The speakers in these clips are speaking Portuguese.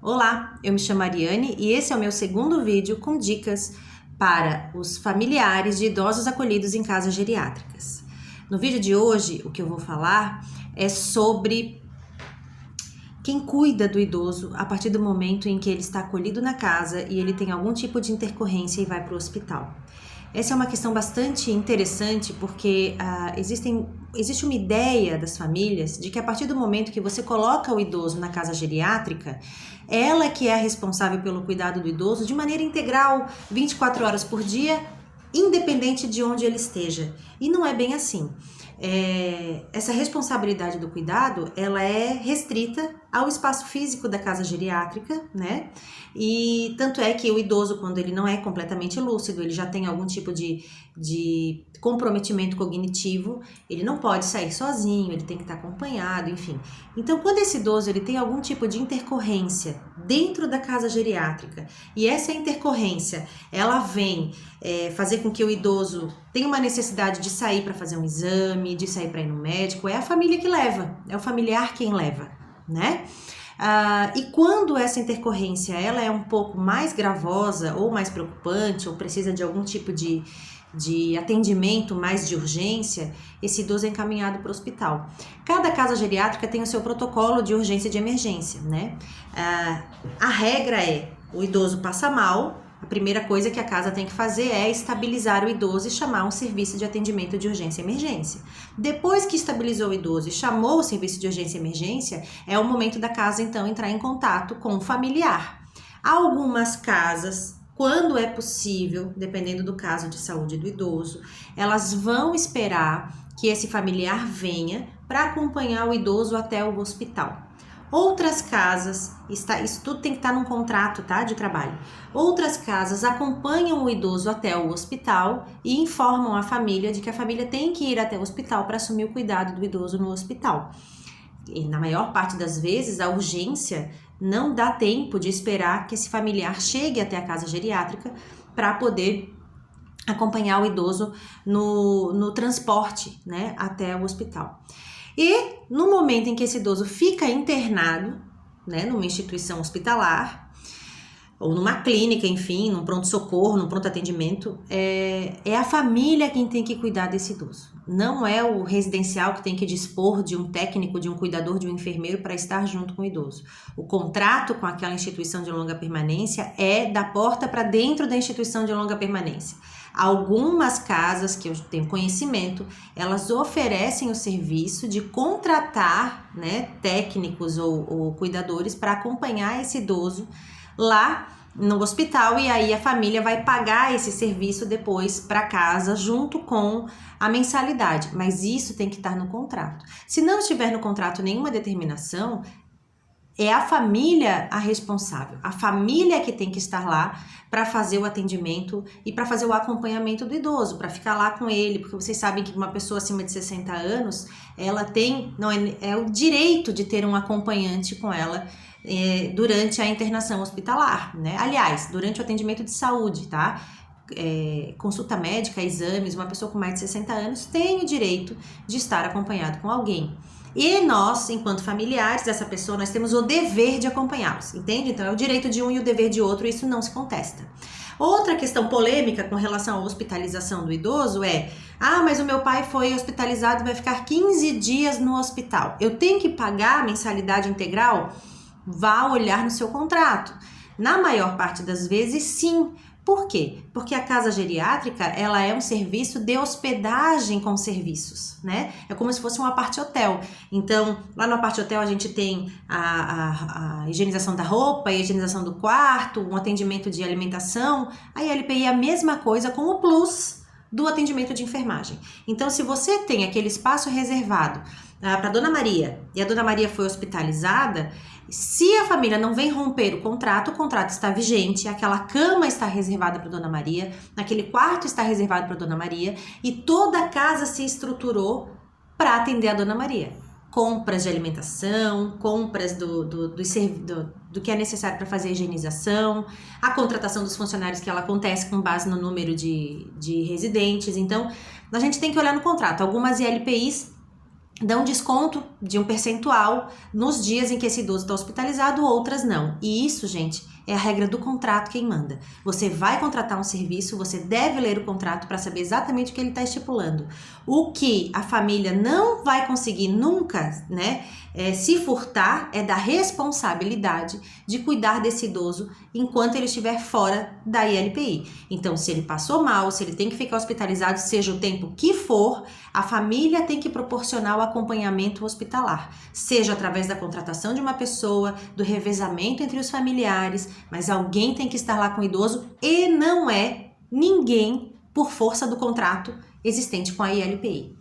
Olá, eu me chamo Ariane e esse é o meu segundo vídeo com dicas para os familiares de idosos acolhidos em casas geriátricas. No vídeo de hoje, o que eu vou falar é sobre quem cuida do idoso a partir do momento em que ele está acolhido na casa e ele tem algum tipo de intercorrência e vai para o hospital. Essa é uma questão bastante interessante porque existe uma ideia das famílias de que a partir do momento que você coloca o idoso na casa geriátrica, ela que é a responsável pelo cuidado do idoso de maneira integral, 24 horas por dia, independente de onde ele esteja. E não é bem assim. Essa responsabilidade do cuidado, ela é restrita ao espaço físico da casa geriátrica, né? E tanto é que o idoso, quando ele não é completamente lúcido, ele já tem algum tipo de comprometimento cognitivo, ele não pode sair sozinho, ele tem que estar acompanhado, enfim. Então, quando esse idoso ele tem algum tipo de intercorrência dentro da casa geriátrica, e essa intercorrência, ela vem fazer com que o idoso tenha uma necessidade de sair para fazer um exame, de sair para ir no médico, é a família que leva, é o familiar quem leva, né? E quando essa intercorrência ela é um pouco mais gravosa ou mais preocupante ou precisa de algum tipo de atendimento mais de urgência, esse idoso é encaminhado para o hospital. Cada casa geriátrica tem o seu protocolo de urgência e de emergência, né? A regra é, o idoso passa mal, a primeira coisa que a casa tem que fazer é estabilizar o idoso e chamar um serviço de atendimento de urgência e emergência. Depois que estabilizou o idoso e chamou o serviço de urgência e emergência, é o momento da casa então entrar em contato com o familiar. Algumas casas, quando é possível, dependendo do caso de saúde do idoso, elas vão esperar que esse familiar venha para acompanhar o idoso até o hospital. Outras casas, isso tudo tem que estar num contrato, tá, de trabalho. Outras casas acompanham o idoso até o hospital e informam a família de que a família tem que ir até o hospital para assumir o cuidado do idoso no hospital. E na maior parte das vezes, a urgência não dá tempo de esperar que esse familiar chegue até a casa geriátrica para poder acompanhar o idoso no transporte, né, até o hospital. E no momento em que esse idoso fica internado, né, numa instituição hospitalar, ou numa clínica, enfim, num pronto-socorro, num pronto-atendimento, é a família quem tem que cuidar desse idoso. Não é o residencial que tem que dispor de um técnico, de um cuidador, de um enfermeiro para estar junto com o idoso. O contrato com aquela instituição de longa permanência é da porta para dentro da instituição de longa permanência. Algumas casas que eu tenho conhecimento, elas oferecem o serviço de contratar, né, técnicos ou cuidadores para acompanhar esse idoso lá no hospital, e aí a família vai pagar esse serviço depois para casa junto com a mensalidade, mas isso tem que estar no contrato. Se não estiver no contrato nenhuma determinação, é a família a responsável, a família que tem que estar lá para fazer o atendimento e para fazer o acompanhamento do idoso, para ficar lá com ele, porque vocês sabem que uma pessoa acima de 60 anos, ela tem, é o direito de ter um acompanhante com ela durante a internação hospitalar, né? Aliás, durante o atendimento de saúde, tá? Consulta médica, exames, uma pessoa com mais de 60 anos tem o direito de estar acompanhado com alguém. E nós, enquanto familiares dessa pessoa, nós temos o dever de acompanhá-los, entende? Então é o direito de um e o dever de outro, isso não se contesta. Outra questão polêmica com relação à hospitalização do idoso é: mas o meu pai foi hospitalizado e vai ficar 15 dias no hospital. Eu tenho que pagar a mensalidade integral? Vá olhar no seu contrato. Na maior parte das vezes, sim. Por quê? Porque a casa geriátrica, ela é um serviço de hospedagem com serviços, né? É como se fosse um apart-hotel. Então, lá no apart-hotel a gente tem a higienização da roupa, a higienização do quarto, um atendimento de alimentação. A LPI é a mesma coisa com o plus do atendimento de enfermagem. Então, se você tem aquele espaço reservado para Dona Maria e a Dona Maria foi hospitalizada, se a família não vem romper o contrato está vigente, aquela cama está reservada para Dona Maria, aquele quarto está reservado para Dona Maria e toda a casa se estruturou para atender a Dona Maria. Compras de alimentação, compras do que é necessário para fazer a higienização, a contratação dos funcionários que ela acontece com base no número de residentes. Então, a gente tem que olhar no contrato. Algumas ILPIs dão desconto de um percentual nos dias em que esse idoso está hospitalizado, outras não. E isso, gente, é a regra do contrato quem manda. Você vai contratar um serviço, você deve ler o contrato para saber exatamente o que ele está estipulando. O que a família não vai conseguir nunca, né, se furtar é da responsabilidade de cuidar desse idoso enquanto ele estiver fora da ILPI. Então, se ele passou mal, se ele tem que ficar hospitalizado, seja o tempo que for, a família tem que proporcionar o acompanhamento hospitalar, seja através da contratação de uma pessoa, do revezamento entre os familiares, mas alguém tem que estar lá com o idoso e não é ninguém por força do contrato existente com a ILPI.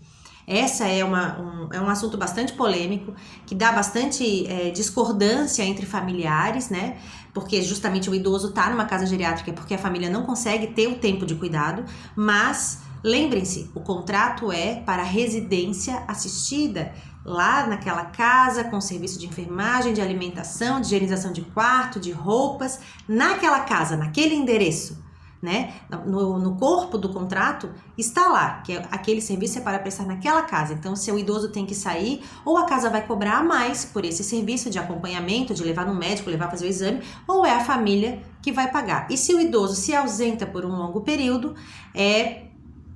Essa é um assunto bastante polêmico, que dá bastante discordância entre familiares, né? Porque justamente o idoso está numa casa geriátrica porque a família não consegue ter o tempo de cuidado, mas lembrem-se, o contrato é para residência assistida, lá naquela casa com serviço de enfermagem, de alimentação, de higienização de quarto, de roupas, naquela casa, naquele endereço. Né? No corpo do contrato está lá, que aquele serviço é para prestar naquela casa. Então, se o idoso tem que sair, ou a casa vai cobrar a mais por esse serviço de acompanhamento, de levar no médico, levar fazer o exame, ou é a família que vai pagar. E se o idoso se ausenta por um longo período,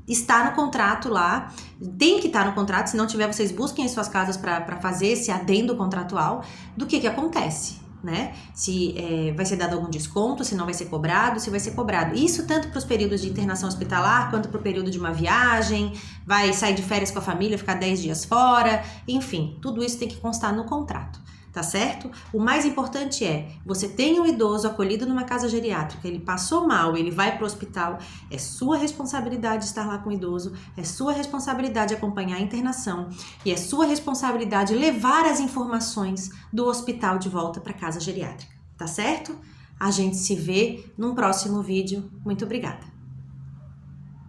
está no contrato lá, tem que estar no contrato, se não tiver, vocês busquem em suas casas para fazer esse adendo contratual do que acontece. Né? Se vai ser dado algum desconto, se não vai ser cobrado, se vai ser cobrado. Isso tanto para os períodos de internação hospitalar, quanto para o período de uma viagem, vai sair de férias com a família, ficar 10 dias fora, enfim, tudo isso tem que constar no contrato, tá certo? O mais importante é, você tem um idoso acolhido numa casa geriátrica, ele passou mal, ele vai para o hospital, é sua responsabilidade estar lá com o idoso, é sua responsabilidade acompanhar a internação e é sua responsabilidade levar as informações do hospital de volta para a casa geriátrica, tá certo? A gente se vê num próximo vídeo. Muito obrigada!